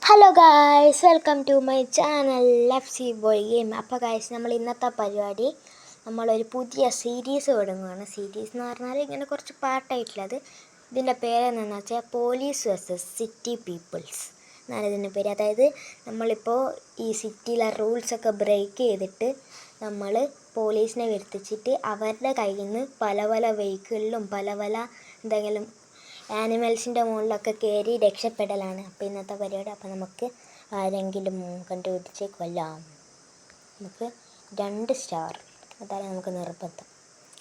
Hello guys, welcome to my channel F boy game. അപ്പോൾ guys, നമ്മൾ ഇന്നത്തെ പരിപാടി നമ്മളൊരു പുതിയ സീരീസ് തുടങ്ങുകയാണ്. സീരീസ് എന്ന് പറഞ്ഞാൽ ഇങ്ങനെ കുറച്ച് പാർട്ടായിട്ടുള്ളത്. ഇതിൻ്റെ പേരെന്താണെന്ന് വെച്ചാൽ പോലീസ് വേഴ്സസ് സിറ്റി പീപ്പിൾസ് എന്നാണ് ഇതിൻ്റെ പേര്. അതായത് നമ്മളിപ്പോൾ ഈ സിറ്റിയിലെ റൂൾസൊക്കെ ബ്രേക്ക് ചെയ്തിട്ട് നമ്മൾ പോലീസിനെ വരുത്തിച്ചിട്ട് അവരുടെ കയ്യിൽ നിന്ന് പല പല വെഹിക്കിളിലും പല പല എന്തെങ്കിലും ആനിമൽസിൻ്റെ മുകളിലൊക്കെ കയറി രക്ഷപ്പെടലാണ് അപ്പോൾ ഇന്നത്തെ പരിപാടി. അപ്പോൾ നമുക്ക് ആരെങ്കിലും കണ്ടുപിടിച്ച് കൊല്ലാം. നമുക്ക് 2 സ്റ്റാർ, അതാണ് നമുക്ക് നിർബന്ധം.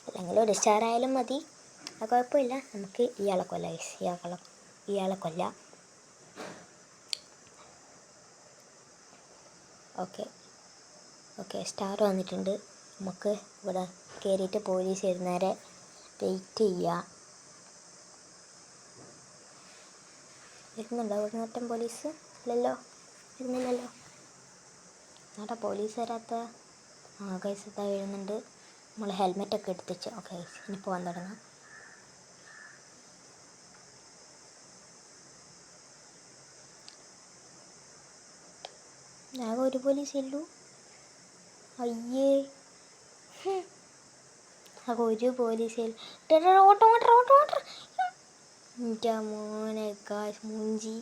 അല്ലെങ്കിൽ 1 സ്റ്റാർ ആയാലും മതി, അത് കുഴപ്പമില്ല. നമുക്ക് ഇയാളെ കൊല്ലാം, ഇയാളെ കൊല്ലാം. ഓക്കെ സ്റ്റാർ വന്നിട്ടുണ്ട്. നമുക്ക് ഇവിടെ കയറിയിട്ട് പോലീസ് വരുന്നവരെ വെയിറ്റ് ചെയ്യുക. വരുന്നുണ്ടോ ഇവിടെ മറ്റം പോലീസ്? വരുന്നില്ലല്ലോ. എന്നാടാ പോലീസ് വരാത്ത? ഗൈസ് ഇതാ വരുന്നുണ്ട്. നമ്മൾ ഹെൽമെറ്റൊക്കെ എടുത്ത് വെച്ചു. ഓക്കെ ഗൈസ്, ഇനി പോകാൻ തുടങ്ങാം. ആകെ ഒരു പോലീസേ ഉള്ളൂ. അയ്യേ, ആകെ ഒരു പോലീസേ ഉള്ളൂ. ഓട്ടോ എൻ്റെ മോനെ ഗായ്സ്, മൂഞ്ചി.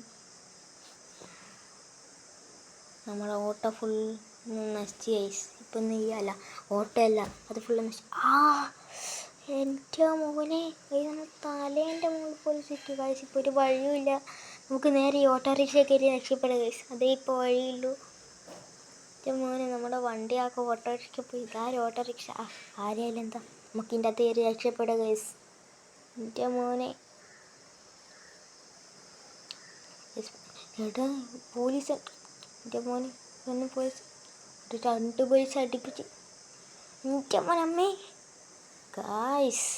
നമ്മളെ ഓട്ടോ ഫുൾ നശിച്ച് ഗൈസ്. ഇപ്പം നെയ്യല്ല, ഓട്ടോ അല്ല, അത് ഫുള്ള് എൻ്റെ മോനെ നമ്മൾ തലേൻ്റെ മുകളിൽ പോലീസ് ഇട്ടു ഗൈസ്. ഇപ്പോൾ ഒരു വഴിയുമില്ല. നമുക്ക് നേരെ ഈ ഓട്ടോറിക്ഷ കയറി രക്ഷപ്പെടുക ഗൈസ്. അതേ ഇപ്പോൾ വഴിയുള്ളൂ. എൻ്റെ മോനെ നമ്മുടെ വണ്ടിയാക്കും ഓട്ടോറിക്ഷ പോയി. ഇതാരും ഓട്ടോറിക്ഷ ആരെയായാലും എന്താ, നമുക്ക് ഇതിൻ്റെ അകത്ത് കയറി രക്ഷപ്പെടുക ഗൈസ്. എൻ്റെ മോനെ എടാ പോലീസ്, എൻ്റെ മോനെ ഒന്ന് പോലീസ്, 2 പോലീസ് അടുപ്പിച്ച്. എൻ്റെ മോനെ അമ്മേ ഗായ്സ്,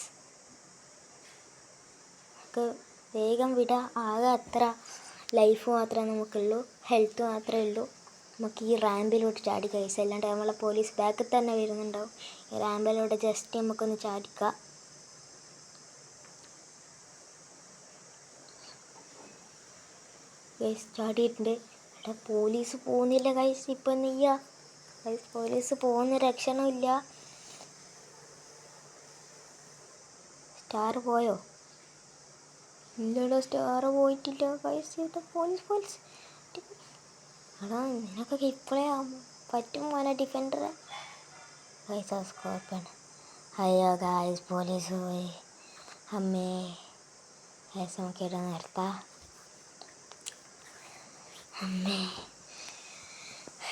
നമുക്ക് വേഗം വിടാം. ആകെ അത്ര ലൈഫ് മാത്രമേ നമുക്കുള്ളൂ, ഹെൽത്ത് മാത്രമേ ഉള്ളൂ. നമുക്ക് ഈ റാമ്പിലോട്ട് ചാടി ഗൈസ്, അല്ലാണ്ട് നമ്മളെ പോലീസ് ബാക്കിൽ തന്നെ വരുന്നുണ്ടാവും. ഈ റാമ്പിലോട്ട് ജസ്റ്റ് നമുക്കൊന്ന് ചാടിക്കാം. ഗൈസ് ചാടിയിട്ടുണ്ട്. എടാ പോലീസ് പോകുന്നില്ല ഗൈസ്. ഇപ്പം നെയ്യ ഗൈസ്, പോലീസ് പോകുന്ന രക്ഷണമില്ല. സ്റ്റാർ പോയോ? ഇല്ലടാ, സ്റ്റാർ പോയിട്ടില്ല ഗൈസ്. ഇത് പോലീസ് എടാ നിനക്കൊക്കെ ഇപ്പോഴേ പറ്റും മോനെ ഡിഫൻഡർ ഗൈസ്. ആ സ്കോപ്പാണ്. അയ്യോ ഗൈസ്, പോലീസ് പോയി. അമ്മേ ഗൈസ്, നമുക്ക് ഇവിടെ നിർത്താം. അമ്മേ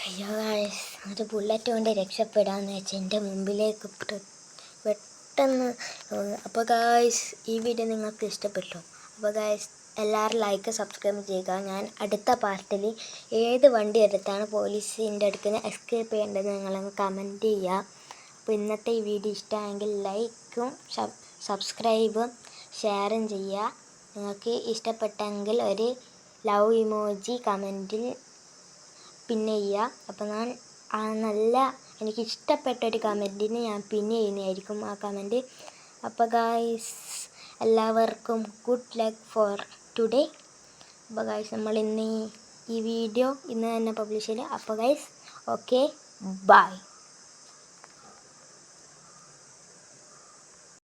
അയ്യോ ഗൈസ്, ഒരു ബുള്ളറ്റ് കൊണ്ട് രക്ഷപ്പെടാമെന്ന് വെച്ചാൽ എൻ്റെ മുമ്പിലേക്ക് പെട്ടെന്ന്. അപ്പോൾ ഗൈസ്, ഈ വീഡിയോ നിങ്ങൾക്ക് ഇഷ്ടപ്പെട്ടു? അപ്പോൾ ഗൈസ് എല്ലാവരും ലൈക്ക് സബ്സ്ക്രൈബ് ചെയ്യുക. ഞാൻ അടുത്ത പാർട്ടിൽ ഏത് വണ്ടി എടുത്താണ് പോലീസിൻ്റെ അടുത്ത് നിന്ന് എസ്കേപ്പ് ചെയ്യേണ്ടത് നിങ്ങളൊന്ന് കമൻറ്റ് ചെയ്യുക. അപ്പോൾ ഇന്നത്തെ ഈ വീഡിയോ ഇഷ്ടമായെങ്കിൽ ലൈക്കും സബ്സ്ക്രൈബും ഷെയറും ചെയ്യുക. നിങ്ങൾക്ക് ഇഷ്ടപ്പെട്ടെങ്കിൽ ഒരു ലവ് ഇമോജി കമൻറ്റിൽ പിന്നെ ചെയ്യുക. അപ്പോൾ ഞാൻ നല്ല എനിക്കിഷ്ടപ്പെട്ടൊരു കമൻറ്റിന് ഞാൻ പിന്നെ ചെയ്യുന്നതായിരിക്കും ആ കമൻറ്റ്. അപ്പോൾ ഗായ്സ് എല്ലാവർക്കും ഗുഡ് ലക്ക് ഫോർ ടുഡേ. അപ്പോൾ ഗായ്സ് നമ്മൾ ഈ വീഡിയോ ഇന്ന് തന്നെ പബ്ലിഷ് ചെയ്യും. അപ്പോൾ ഗായ്സ് ഓക്കെ, ബൈ.